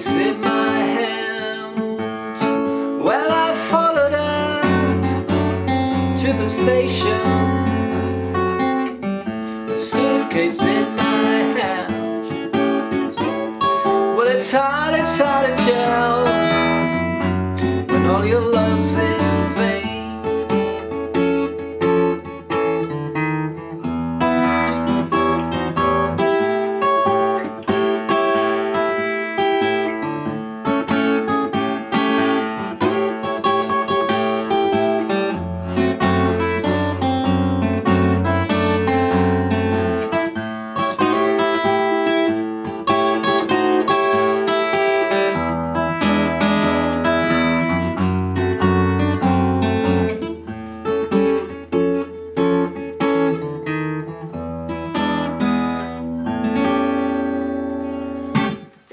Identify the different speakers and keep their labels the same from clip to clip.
Speaker 1: suitcase in my hand. Well, I followed her to the station, a suitcase in my hand. Well, it's hard to tell when all your love's in vain.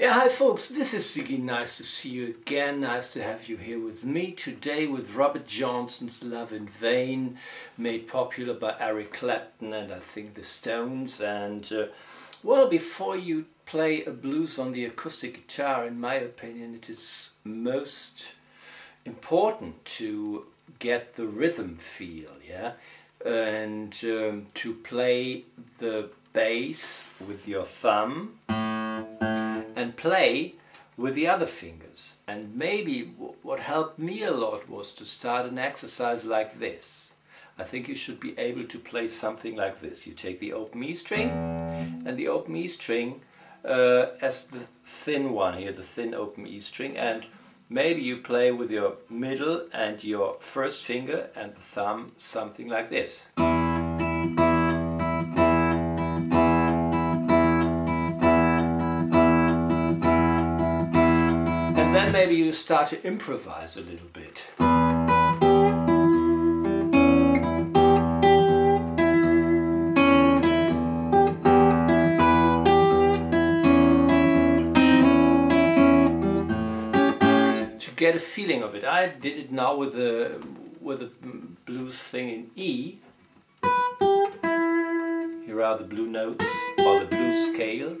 Speaker 1: Hi folks, this is Siggi. Nice to see you again. Nice to have you here with me today with Robert Johnson's Love in Vain, made popular by Eric Clapton and I think the Stones. And well, before you play a blues on the acoustic guitar, in my opinion, it is most important to get the rhythm feel, yeah, and to play the bass with your thumb and play with the other fingers. And maybe what helped me a lot was to start an exercise like this. I think you should be able to play something like this. You take the open E string and the open E string as the thin one here, the thin open E string, and maybe you play with your middle and your first finger and the thumb something like this. And then maybe you start to improvise a little bit. To get a feeling of it. I did it now with the blues thing in E. Here are the blue notes, or the blues scale.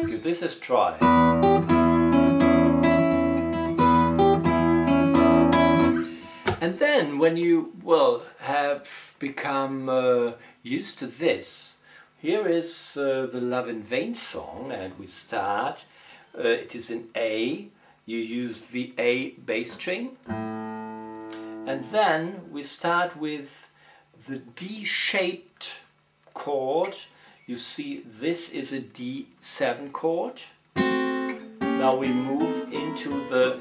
Speaker 1: Give this a try. And then when you, well, have become used to this, here is the Love in Vain song, and we start. It is in A. You use the A bass string, and then we start with the D-shaped chord. You see, this is a D7 chord. Now we move into the...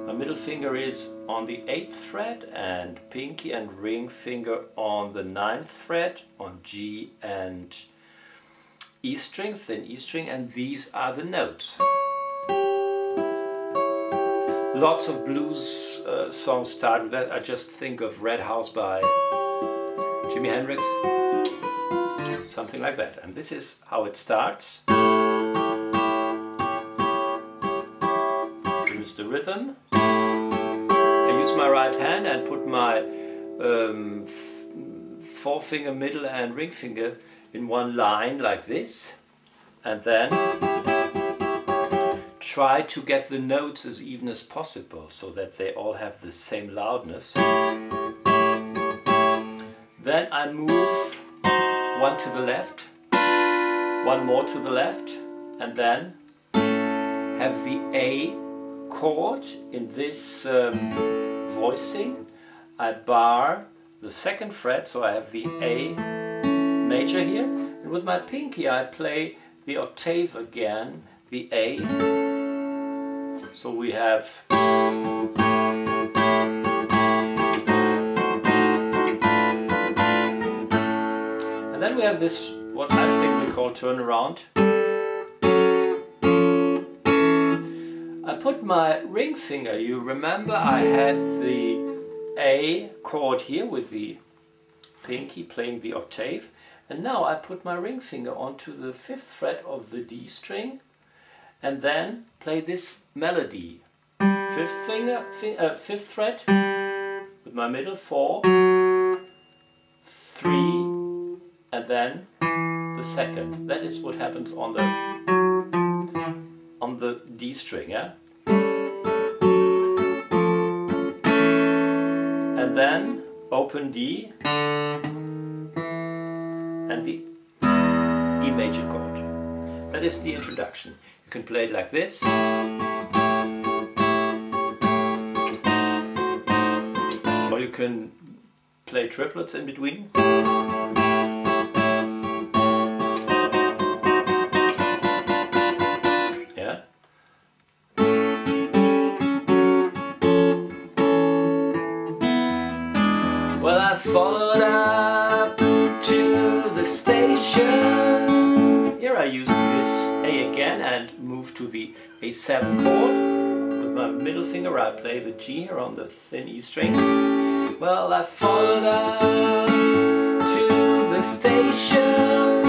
Speaker 1: My middle finger is on the 8th fret, and pinky and ring finger on the 9th fret, on G and E string, thin E string, and these are the notes. Lots of blues songs start with that. I just think of Red House by Jimi Hendrix, something like that. And this is how it starts. Here's the rhythm. I use my right hand and put my forefinger, middle and ring finger in one line like this, and then try to get the notes as even as possible so that they all have the same loudness. Then I move one to the left, one more to the left, and then have the A chord in this voicing. I bar the 2nd fret, so I have the A major here, and with my pinky I play the octave again, the A. So we have and then we have this, what I think we call turnaround. I put my ring finger, you remember I had the A chord here with the pinky playing the octave. And now I put my ring finger onto the 5th fret of the D string and then play this melody. 5th fret with my middle 4, 3, and then the second. That is what happens on the D string, yeah? And then open D and the E major chord. That is the introduction. You can play it like this. Or you can play triplets in between. Yeah. Well, I followed up to the station. Here I use this A again and move to the A7 chord. With my middle finger I play the G here on the thin E string. Well, I followed up to the station,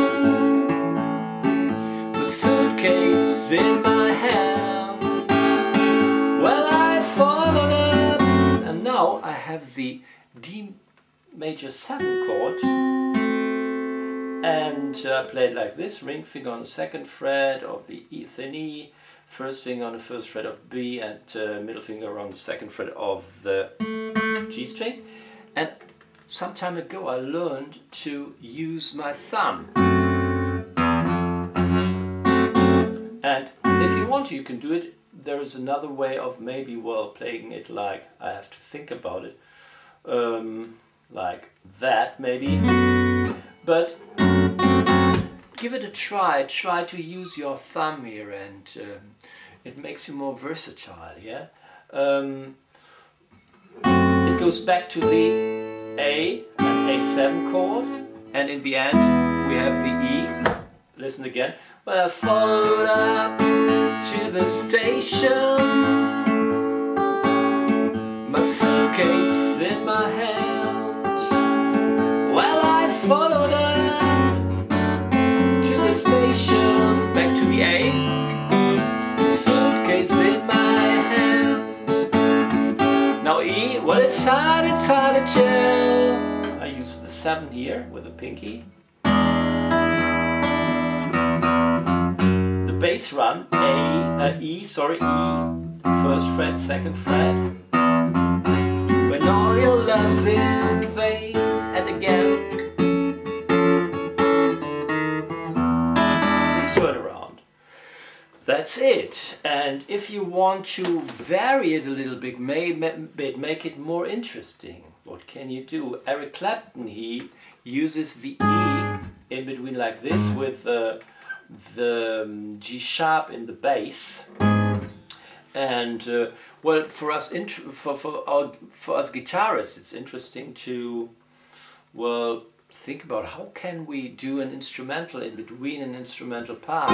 Speaker 1: the suitcase in my hand. Well, I followed up, and now I have the D major 7 chord, and I play it like this: ring finger on the 2nd fret of the E thin E, first finger on the 1st fret of B, and middle finger on the 2nd fret of the G string. And some time ago I learned to use my thumb. And if you want to, you can do it. There is another way of maybe, well, playing it like, I have to think about it, like that maybe. But give it a try. Try to use your thumb here, and it makes you more versatile, yeah? It goes back to the A and A7 chord, and in the end we have the E. Listen again. Well, I followed up to the station, my suitcase in my hand. Well, I followed up to the station, back to the A, the suitcase in my hand. Now E, well, it's hard to tell. I use the 7 here with the pinky. The bass run, E, 1st fret, 2nd fret. When all your love's in vain, and again. This turnaround. That's it. And if you want to vary it a little bit, make it more interesting, what can you do? Eric Clapton, he uses the E in between like this with the G sharp in the bass. And well, for us guitarists, it's interesting to, well, think about how can we do an instrumental in between an instrumental part.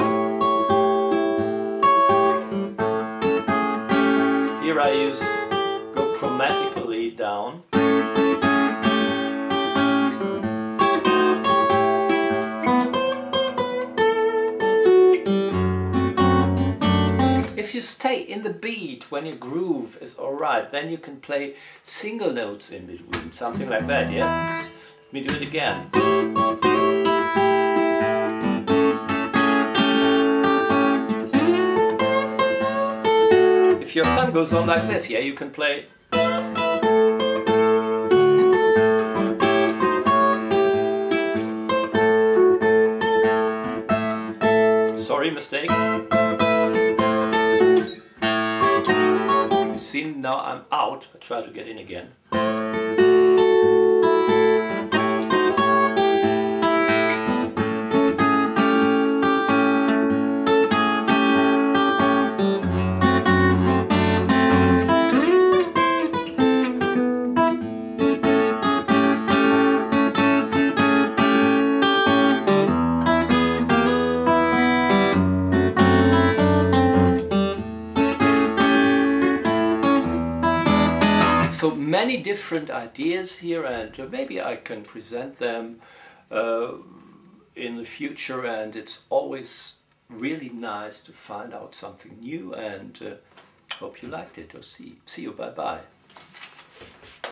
Speaker 1: Here I go chromatically down. If you stay in the beat when your groove is alright, then you can play single notes in between, something like that, yeah? Let me do it again. If your thumb goes on like this, yeah, you can play. Sorry, mistake. You see, now I'm out. I try to get in again. So many different ideas here, and maybe I can present them in the future, and it's always really nice to find out something new, and hope you liked it, or see you, bye bye.